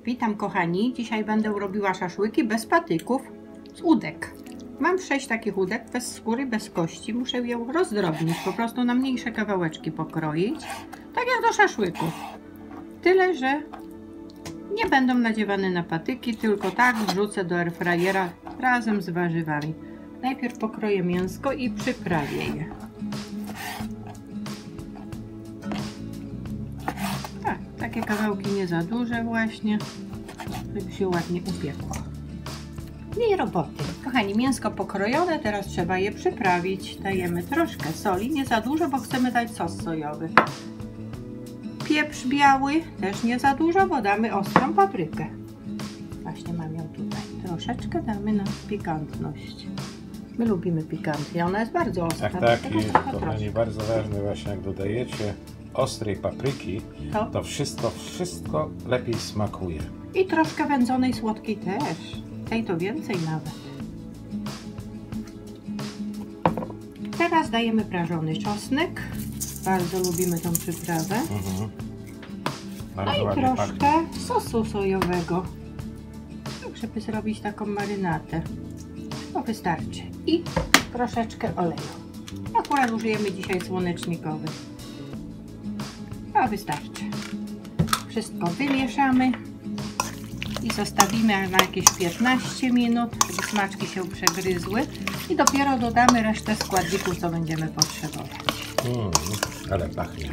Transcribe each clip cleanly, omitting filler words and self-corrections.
Witam kochani, dzisiaj będę robiła szaszłyki bez patyków z udek. Mam 6 takich udek, bez skóry, bez kości. Muszę je rozdrobnić, po prostu na mniejsze kawałeczki pokroić, tak jak do szaszłyków. Tyle, że nie będą nadziewane na patyki, tylko tak wrzucę do airfryera razem z warzywami. Najpierw pokroję mięsko i przyprawię je. Tak, takie kawałki nie za duże właśnie, żeby się ładnie upiekło. Mniej roboty. Kochani, mięsko pokrojone, teraz trzeba je przyprawić. Dajemy troszkę soli, nie za dużo, bo chcemy dać sos sojowy. Pieprz biały, też nie za dużo, bo damy ostrą paprykę. Właśnie mam ją tutaj. Troszeczkę damy na pikantność. My lubimy pikantnie, ona jest bardzo ostra. Tak, i kochani, bardzo ważne właśnie, jak dodajecie ostrej papryki, to wszystko lepiej smakuje. I troszkę wędzonej słodkiej też. Tej to więcej nawet. Teraz dajemy prażony czosnek. Bardzo lubimy tą przyprawę. No i troszkę sosu sojowego. Tak, żeby zrobić taką marynatę. To wystarczy. I troszeczkę oleju. Akurat użyjemy dzisiaj słonecznikowy. To wystarczy. Wszystko wymieszamy i zostawimy na jakieś 15 minut, żeby smaczki się przegryzły i dopiero dodamy resztę składników, co będziemy potrzebować. Ale pachnie.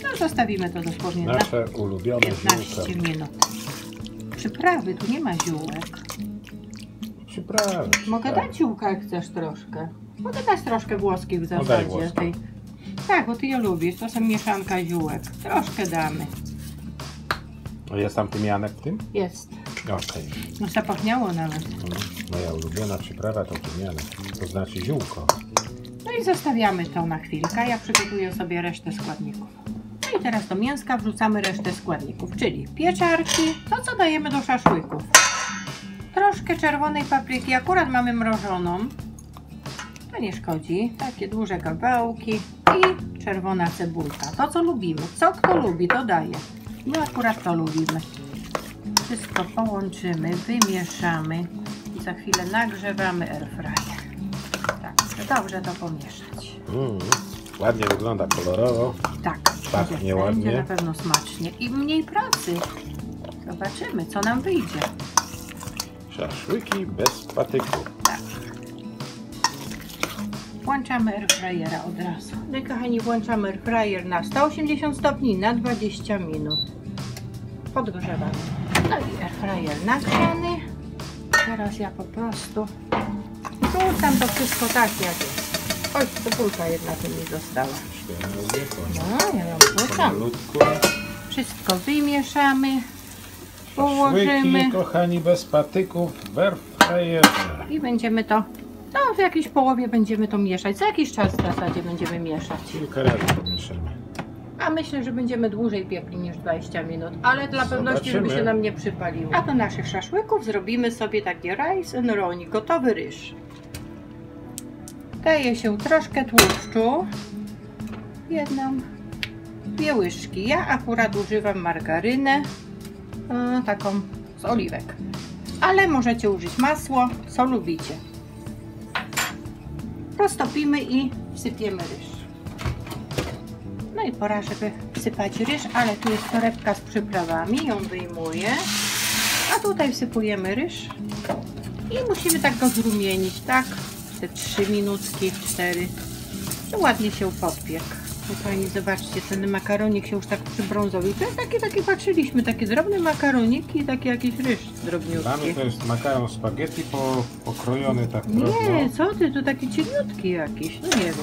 No, zostawimy to dosłownie nasze na ulubione 15 minut. Przyprawy, tu nie ma ziółek. Przyprawy. Mogę dać ziółka, jak chcesz troszkę. Mogę dać troszkę włoskich w zasadzie. Tak, bo ty je lubisz, to są mieszanka ziółek. Troszkę damy. A jest tam tymianek w tym? Jest. Okej. No zapachniało nawet. Moja ulubiona przyprawa to tymianek, to znaczy ziółko. No i zostawiamy to na chwilkę. Ja przygotuję sobie resztę składników. No i teraz do mięska wrzucamy resztę składników, czyli pieczarki, to co dajemy do szaszłyków. Troszkę czerwonej papryki, akurat mamy mrożoną. To nie szkodzi. Takie duże kawałki i czerwona cebulka. To co lubimy. Co kto lubi, to daje. My akurat to lubimy. Wszystko połączymy, wymieszamy i za chwilę nagrzewamy airfryer. Tak, dobrze to pomieszać. Ładnie wygląda kolorowo. Tak, pachnie ładnie. Będzie na pewno smacznie i mniej pracy. Zobaczymy, co nam wyjdzie. Szaszłyki bez patyków. Tak. Włączamy airfryera od razu. No i kochani, włączamy airfryer na 180 stopni na 20 minut. Podgrzewamy. No i airfryer nagrzany. Teraz ja po prostu wrzucam to wszystko tak jak jest. Oj, cebulka jedna tu mi została. No, ja ją wrzucam. Wszystko wymieszamy. Położymy. Szaszłyki, kochani, bez patyków w airfryerze. I będziemy to, no w jakiejś połowie będziemy to mieszać. Za jakiś czas w zasadzie będziemy mieszać. Kilka razy pomieszamy. A myślę, że będziemy dłużej piekli niż 20 minut, ale dla pewności, żeby się nam nie przypaliło. A do naszych szaszłyków zrobimy sobie taki rice and roni, gotowy ryż. Daje się troszkę tłuszczu, dwie łyżki. Ja akurat używam margarynę, taką z oliwek, ale możecie użyć masło, co lubicie. Roztopimy i wsypiemy ryż. No i pora, żeby wsypać ryż, ale tu jest torebka z przyprawami, ją wyjmuję. A tutaj wsypujemy ryż i musimy tak go zrumienić, tak? Te 3 minutki, 4, że ładnie się podpiekł. Kochani, zobaczcie, ten makaronik się już tak przybrązowił. To jest takie patrzyliśmy, takie drobne makaroniki i taki jakiś ryż drobniutki. Dla mnie to jest makaron spaghetti pokrojony tak drobno. Nie, co ty, to taki cieniutki jakiś, no nie wiem.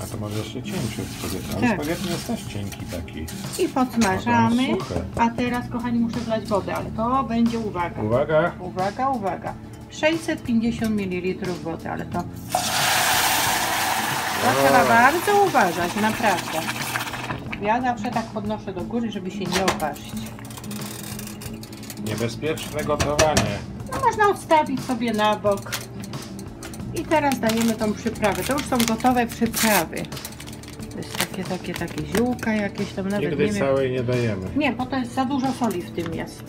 A to może jeszcze cieńszy od spaghetti, ale spaghetti jest też cienki taki. I podsmażamy, a teraz kochani muszę wlać wodę, ale to będzie, uwaga. Uwaga. Uwaga, uwaga. 650 ml wody, ale to trzeba bardzo uważać, naprawdę. Ja zawsze tak podnoszę do góry, żeby się nie opaść. Niebezpieczne gotowanie. No można odstawić sobie na bok. I teraz dajemy tą przyprawę. To już są gotowe przyprawy. To jest takie ziółka jakieś tam nawet. Nigdy nie wiem. całej nie dajemy. Nie, bo to jest za dużo soli w tym jest.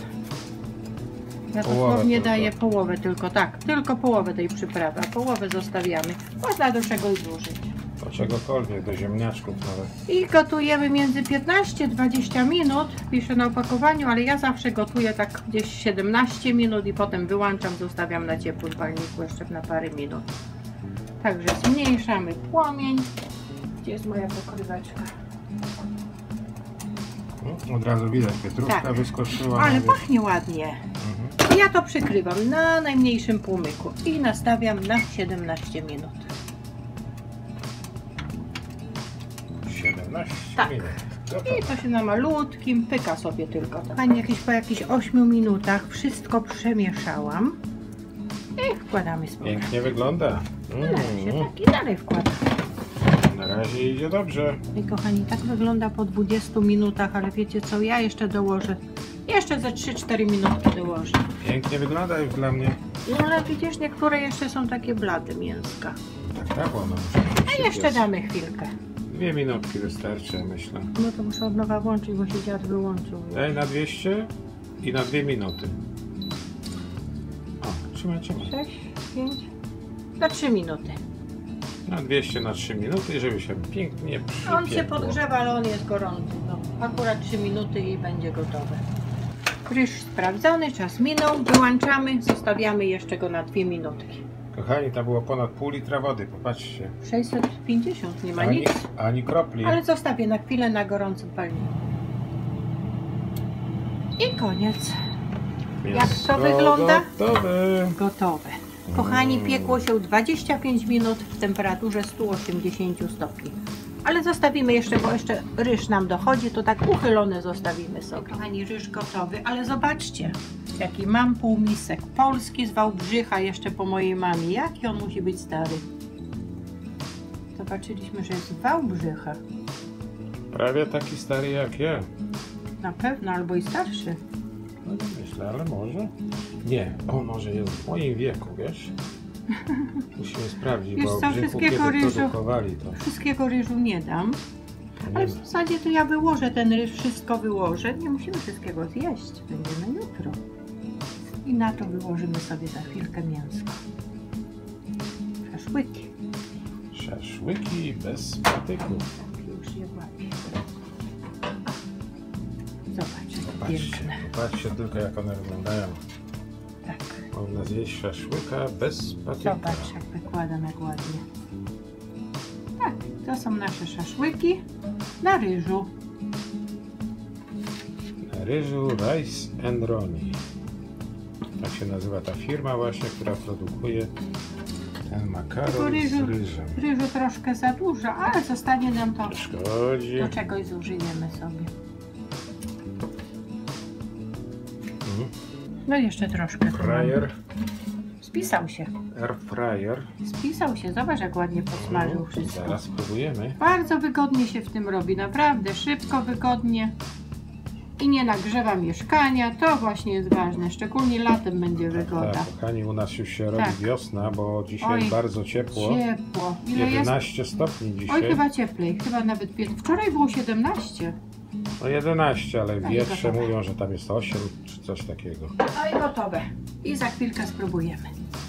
Ja dosłownie daję połowę tylko, tak, tylko połowę tej przyprawy, a połowę zostawiamy. Można do czegoś zużyć. Do czegokolwiek, do ziemniaczków nawet. I gotujemy między 15-20 minut, piszę na opakowaniu, ale ja zawsze gotuję tak gdzieś 17 minut i potem wyłączam, zostawiam na ciepłym palniku jeszcze na parę minut. Także zmniejszamy płomień. Gdzie jest moja pokryweczka? Od razu widać, pietruszka tak wyskoczyła. Ale pachnie ładnie. Ja to przykrywam na najmniejszym płomyku i nastawiam na 17 minut. 17 tak. minut. I to się na malutkim pyka sobie tylko. Pani po jakichś 8 minutach wszystko przemieszałam i wkładamy z powrotem. Pięknie wygląda. Tak i dalej wkładam. Na razie idzie dobrze. I kochani, tak wygląda po 20 minutach, ale wiecie co, ja jeszcze dołożę. Jeszcze za 3-4 minutki dołożę. Pięknie wygląda już dla mnie. No ale widzisz, niektóre jeszcze są takie blade mięska. Tak, ono A jeszcze damy chwilkę. 2 minutki wystarczy, myślę. No to muszę od nowa włączyć, bo się dziad wyłączył. Daj na 200 i na 2 minuty. O, trzymaj. 6, 5, na 3 minuty. Na 200 na 3 minuty, żeby się pięknie przypiekło. On się podgrzewa, ale on jest gorący. No, akurat 3 minuty i będzie gotowe. Ryż sprawdzony, czas minął, wyłączamy, zostawiamy jeszcze go na 2 minutki. Kochani, to było ponad pół litra wody, popatrzcie. 650, nie ma nic. Ani kropli. Ale zostawię na chwilę na gorącym palniku. I koniec. Jak to wygląda? Gotowe. Kochani, piekło się 25 minut w temperaturze 180 stopni. Ale zostawimy jeszcze, bo jeszcze ryż nam dochodzi, to tak uchylone zostawimy sobie. Kochani, ryż gotowy, ale zobaczcie, jaki mam półmisek. Polski z Wałbrzycha, jeszcze po mojej mamie. Jaki on musi być stary. Zobaczyliśmy, że jest z Wałbrzycha. Prawie taki stary jak ja. Na pewno, albo i starszy. No nie myślę, ale może. Nie, on może jest w moim wieku, wiesz? Musimy sprawdzić, wiesz bo co, wszystkiego ryżu nie dam. Ale w zasadzie to ja wyłożę ten ryż, wszystko wyłożę. Nie musimy wszystkiego zjeść, będziemy jutro. I na to wyłożymy sobie za chwilkę mięsko. Szaszłyki. Szaszłyki bez patyków. Już je łapię. Zobaczcie tylko, jak one wyglądają. Tak. Można zjeść szaszłyka bez patyka. Zobacz, jak wykładam, jak ładnie. Tak, to są nasze szaszłyki na ryżu. Na ryżu Rice and Roni. Tak się nazywa ta firma właśnie, która produkuje ten makaron z ryżem. Ryżu troszkę za dużo, ale zostanie nam to. Szkodzi. Do czegoś zużyjemy sobie. No jeszcze troszkę. Fryer. Spisał się. Air fryer. Spisał się. Zobacz, jak ładnie podsmażył wszystko. Zaraz spróbujemy. Bardzo wygodnie się w tym robi. Naprawdę szybko, wygodnie. I nie nagrzewa mieszkania. To właśnie jest ważne. Szczególnie latem będzie wygoda. Tak, kochani, u nas już się robi wiosna, bo dzisiaj bardzo ciepło. Ciepło. Ile 11 stopni dzisiaj. Oj, chyba cieplej. Chyba nawet 5. Wczoraj było 17. No 11, ale w wietrze mówią, że tam jest 8 czy coś takiego. No i gotowe. I za chwilkę spróbujemy.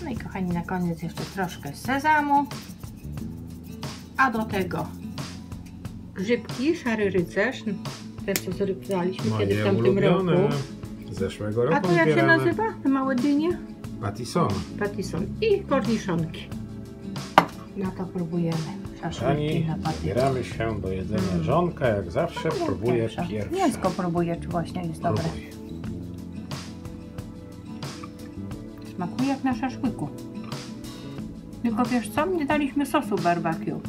No i kochani, na koniec jeszcze troszkę sezamu. A do tego grzybki, szary rycerz. Te, co zrywaliśmy kiedyś w tamtym roku. Z zeszłego roku. A to jak się nazywa? Te małe dynie? Patison. Patison. I korniszonki. No to próbujemy. Szaszłyki na patyku. Zabieramy się do jedzenia. Żonka jak zawsze próbuje pierwsza. Mięsko próbuje, czy właśnie jest dobre. Smakuje jak na szaszłyku. Tylko wiesz co? Nie daliśmy sosu barbecue.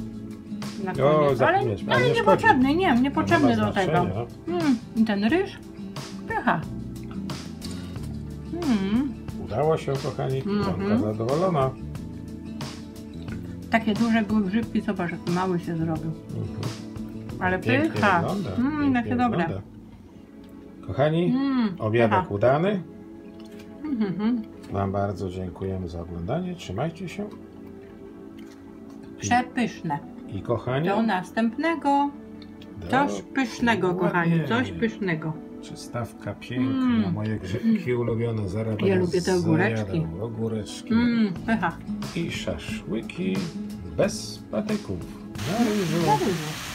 Na koniec. Ale niepotrzebny, niepotrzebny do tego. I ten ryż? Pycha. Udało się, kochani. Żonka zadowolona. Takie duże były grzybki, zobacz, jaki mały się zrobił. Ale pycha. Jakie dobre. Kochani, obiadek udany. Wam bardzo dziękujemy za oglądanie. Trzymajcie się. Przepyszne. I kochani. Do następnego. Coś pysznego, kochani. Coś pysznego. Przystawka piękna, moje grzybki ulubione, zaraz Ja lubię te ogóreczki. zajadam. Ogóreczki Pycha. i szaszłyki bez patyków na ryżu. Na ryżu.